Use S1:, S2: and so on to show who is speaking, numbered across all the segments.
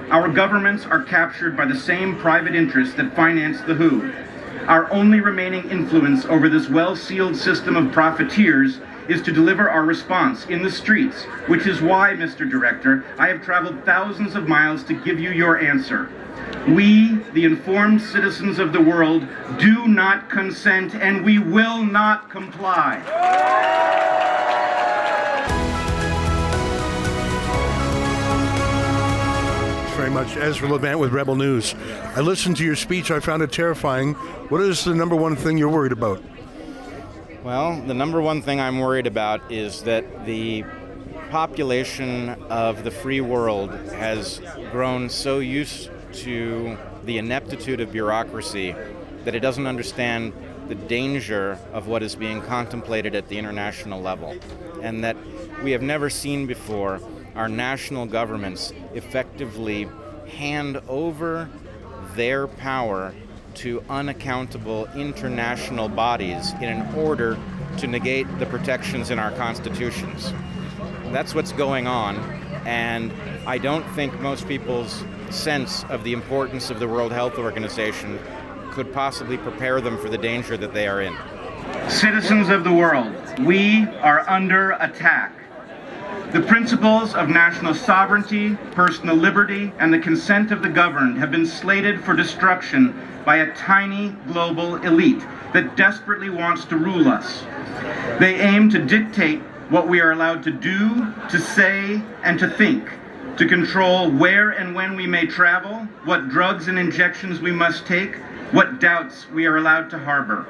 S1: Our governments are captured by the same private interests that finance the WHO. Our only remaining influence over this well-sealed system of profiteers is to deliver our response in the streets, which is why, Mr. Director, I have traveled thousands of miles to give you your answer. We, the informed citizens of the world, do not consent, and we will not comply.
S2: Very much. Ezra Levant with Rebel News. I listened to your speech. I found it terrifying. What is the number one thing you're worried about?
S3: Well, the number one thing I'm worried about is that the population of the free world has grown so used to the ineptitude of bureaucracy that it doesn't understand the danger of what is being contemplated at the international level, and that we have never seen before our national governments effectively hand over their power to unaccountable international bodies in order to negate the protections in our constitutions. That's what's going on, and I don't think most people's sense of the importance of the World Health Organization could possibly prepare them for the danger that they are in.
S1: Citizens of the world, we are under attack. The principles of national sovereignty, personal liberty, and the consent of the governed have been slated for destruction by a tiny global elite that desperately wants to rule us. They aim to dictate what we are allowed to do, to say, and to think, to control where and when we may travel, what drugs and injections we must take, what doubts we are allowed to harbor.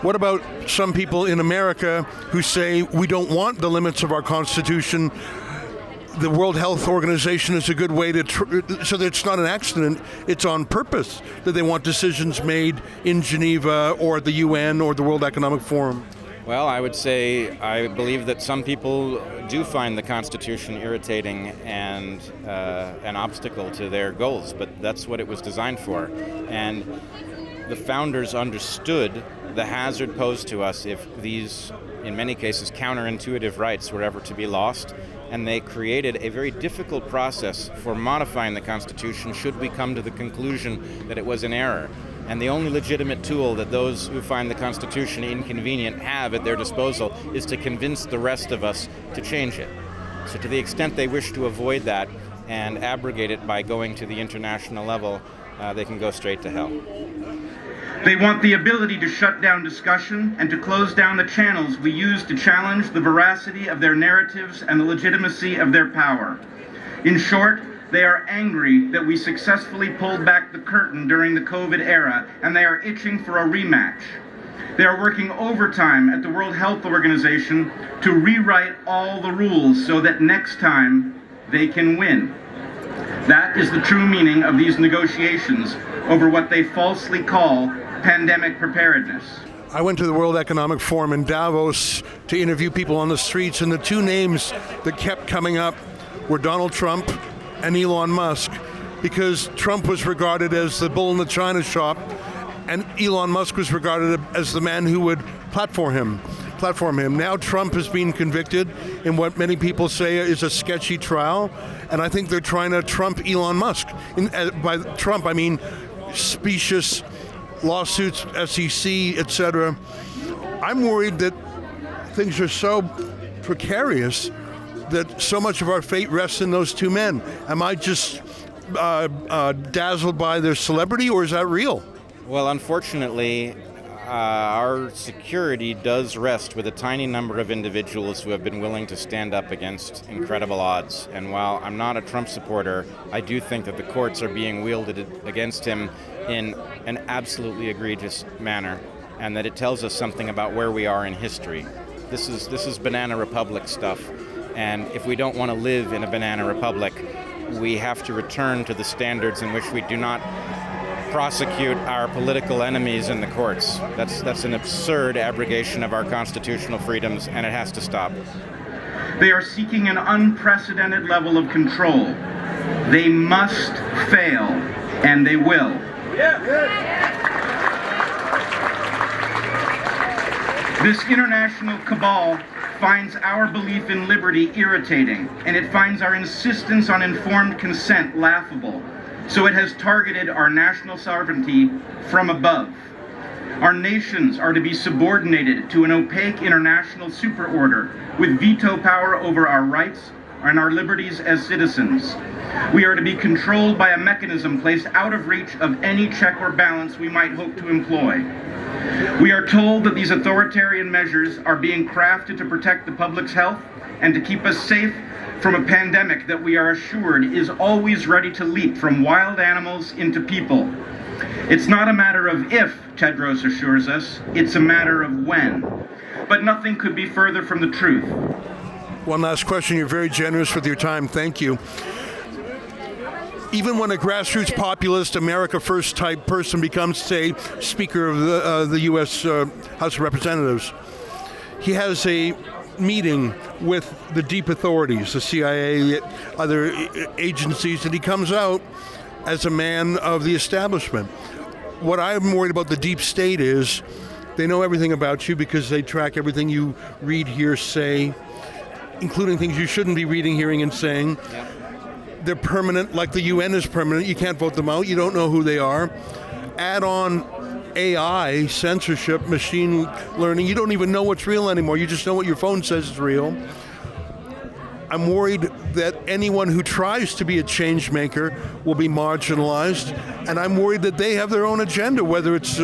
S2: What about some people in America who say we don't want the limits of our Constitution? The World Health Organization is a good way to, so that it's not an accident, it's on purpose that they want decisions made in Geneva or the UN or the World Economic Forum.
S3: Well, I would say I believe that some people do find the Constitution irritating and an obstacle to their goals, but that's what it was designed for. And the founders understood the hazard posed to us if these, in many cases, counterintuitive rights were ever to be lost, and they created a very difficult process for modifying the Constitution should we come to the conclusion that it was an error. And the only legitimate tool that those who find the Constitution inconvenient have at their disposal is to convince the rest of us to change it. So to the extent they wish to avoid that and abrogate it by going to the international level, they can go straight to hell.
S1: They want the ability to shut down discussion and to close down the channels we use to challenge the veracity of their narratives and the legitimacy of their power. In short, they are angry that we successfully pulled back the curtain during the COVID era, and they are itching for a rematch. They are working overtime at the World Health Organization to rewrite all the rules so that next time they can win. That is the true meaning of these negotiations over what they falsely call pandemic preparedness.
S2: I went to the World Economic Forum in Davos to interview people on the streets, and the two names that kept coming up were Donald Trump and Elon Musk, because Trump was regarded as the bull in the china shop, and Elon Musk was regarded as the man who would platform him. Now Trump is being convicted in what many people say is a sketchy trial, and I think they're trying to Trump Elon Musk. By Trump, I mean specious lawsuits, SEC, etc. I'm worried that things are so precarious that so much of our fate rests in those two men. Am I just dazzled by their celebrity, or is that real?
S3: Well, unfortunately, our security does rest with a tiny number of individuals who have been willing to stand up against incredible odds. And while I'm not a Trump supporter, I do think that the courts are being wielded against him in an absolutely egregious manner, and that it tells us something about where we are in history. This is Banana Republic stuff. And if we don't want to live in a banana republic, we have to return to the standards in which we do not prosecute our political enemies in the courts. That's an absurd abrogation of our constitutional freedoms, and it has to stop.
S1: They are seeking an unprecedented level of control. They must fail, and they will. This international cabal finds our belief in liberty irritating, and it finds our insistence on informed consent laughable. So it has targeted our national sovereignty from above. Our nations are to be subordinated to an opaque international superorder with veto power over our rights and our liberties as citizens. We are to be controlled by a mechanism placed out of reach of any check or balance we might hope to employ. We are told that these authoritarian measures are being crafted to protect the public's health and to keep us safe from a pandemic that we are assured is always ready to leap from wild animals into people. It's not a matter of if, Tedros assures us, it's a matter of when. But nothing could be further from the truth.
S2: One last question. You're very generous with your time. Thank you. Even when a grassroots populist, America First type person becomes, say, Speaker of the U.S. House of Representatives, he has a meeting with the deep authorities, the CIA, other agencies, and he comes out as a man of the establishment. What I'm worried about the deep state is they know everything about you because they track everything you read, hear, say, including things you shouldn't be reading, hearing, and saying.
S3: Yep.
S2: They're permanent, like the UN is permanent. You can't vote them out. You don't know who they are. Add on AI, censorship, machine learning. You don't even know what's real anymore. You just know what your phone says is real. I'm worried that anyone who tries to be a change maker will be marginalized, and I'm worried that they have their own agenda, whether it's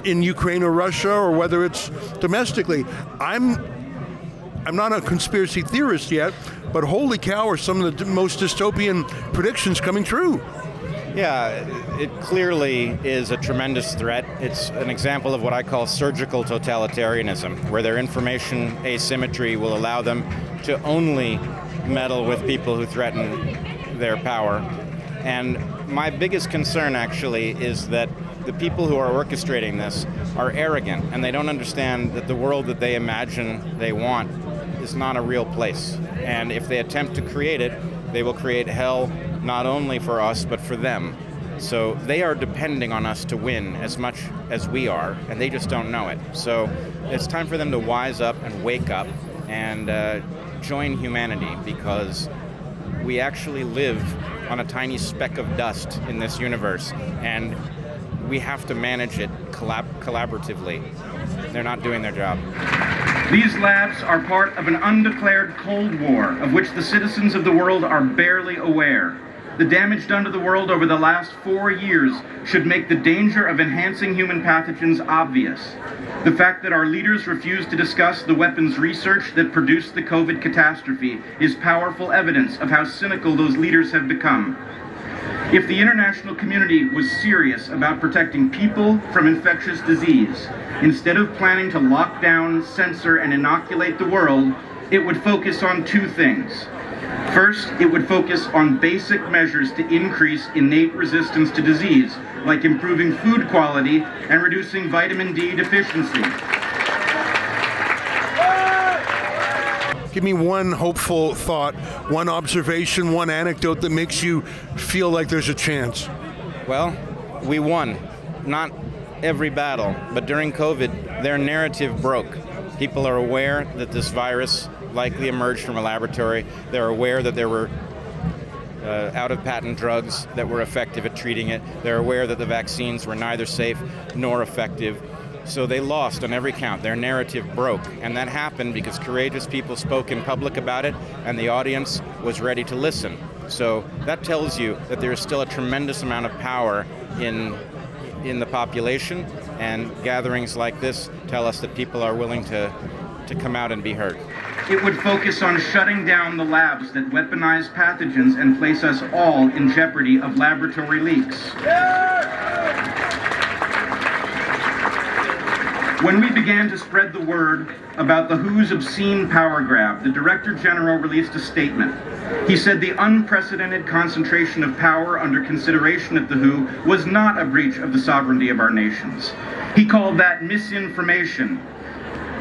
S2: in Ukraine or Russia or whether it's domestically. I'm not a conspiracy theorist yet, but holy cow, are some of the most dystopian predictions coming true.
S3: Yeah, it clearly is a tremendous threat. It's an example of what I call surgical totalitarianism, where their information asymmetry will allow them to only meddle with people who threaten their power. And my biggest concern, actually, is that the people who are orchestrating this are arrogant, and they don't understand that the world that they imagine they want is not a real place. And if they attempt to create it, they will create hell not only for us, but for them. So they are depending on us to win as much as we are, and they just don't know it. So it's time for them to wise up and wake up and join humanity, because we actually live on a tiny speck of dust in this universe, and we have to manage it collaboratively. They're not doing their job.
S1: These labs are part of an undeclared Cold War of which the citizens of the world are barely aware. The damage done to the world over the last 4 years should make the danger of enhancing human pathogens obvious. The fact that our leaders refuse to discuss the weapons research that produced the COVID catastrophe is powerful evidence of how cynical those leaders have become. If the international community was serious about protecting people from infectious disease, instead of planning to lock down, censor, and inoculate the world, it would focus on two things. First, it would focus on basic measures to increase innate resistance to disease, like improving food quality and reducing vitamin D deficiency.
S2: Give me one hopeful thought, one observation, one anecdote that makes you feel like there's a chance.
S3: Well, we won. Not every battle, but during COVID, their narrative broke. People are aware that this virus likely emerged from a laboratory. They're aware that there were out-of-patent drugs that were effective at treating it. They're aware that the vaccines were neither safe nor effective. So they lost on every count. Their narrative broke. And that happened because courageous people spoke in public about it, and the audience was ready to listen. So that tells you that there is still a tremendous amount of power in the population, and gatherings like this tell us that people are willing to come out and be heard.
S1: It would focus on shutting down the labs that weaponize pathogens and place us all in jeopardy of laboratory leaks. When we began to spread the word about the WHO's obscene power grab, the Director General released a statement. He said the unprecedented concentration of power under consideration at the WHO was not a breach of the sovereignty of our nations. He called that misinformation,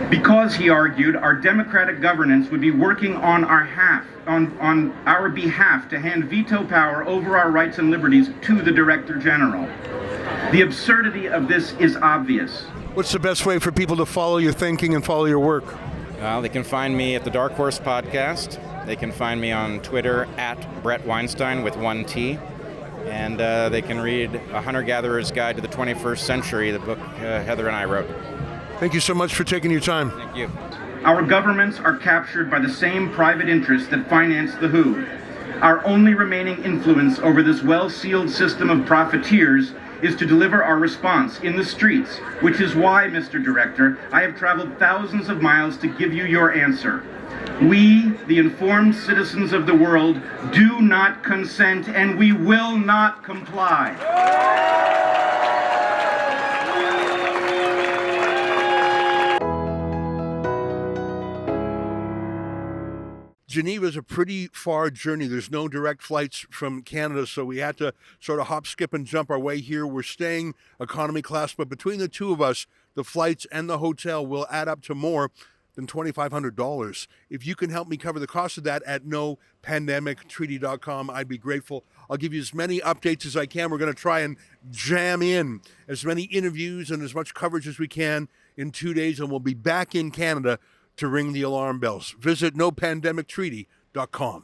S1: because, he argued, our democratic governance would be working on our behalf to hand veto power over our rights and liberties to the Director General. The absurdity of this is obvious.
S2: What's the best way for people to follow your thinking and follow your work?
S3: Well, they can find me at the Dark Horse Podcast. They can find me on Twitter at Bret Weinstein with one T. And they can read A Hunter-Gatherer's Guide to the 21st Century, the book Heather and I wrote.
S2: Thank you so much for taking your time.
S3: Thank you.
S1: Our governments are captured by the same private interests that finance the WHO. Our only remaining influence over this well-sealed system of profiteers is to deliver our response in the streets, which is why, Mr. Director, I have traveled thousands of miles to give you your answer. We, the informed citizens of the world, do not consent, and we will not comply.
S2: Geneva is a pretty far journey. There's no direct flights from Canada, so we had to sort of hop, skip, and jump our way here. We're staying economy class, but between the two of us, the flights and the hotel will add up to more than $2,500. If you can help me cover the cost of that at nopandemictreaty.com, I'd be grateful. I'll give you as many updates as I can. We're going to try and jam in as many interviews and as much coverage as we can in 2 days, and we'll be back in Canada to ring the alarm bells. Visit nopandemictreaty.com.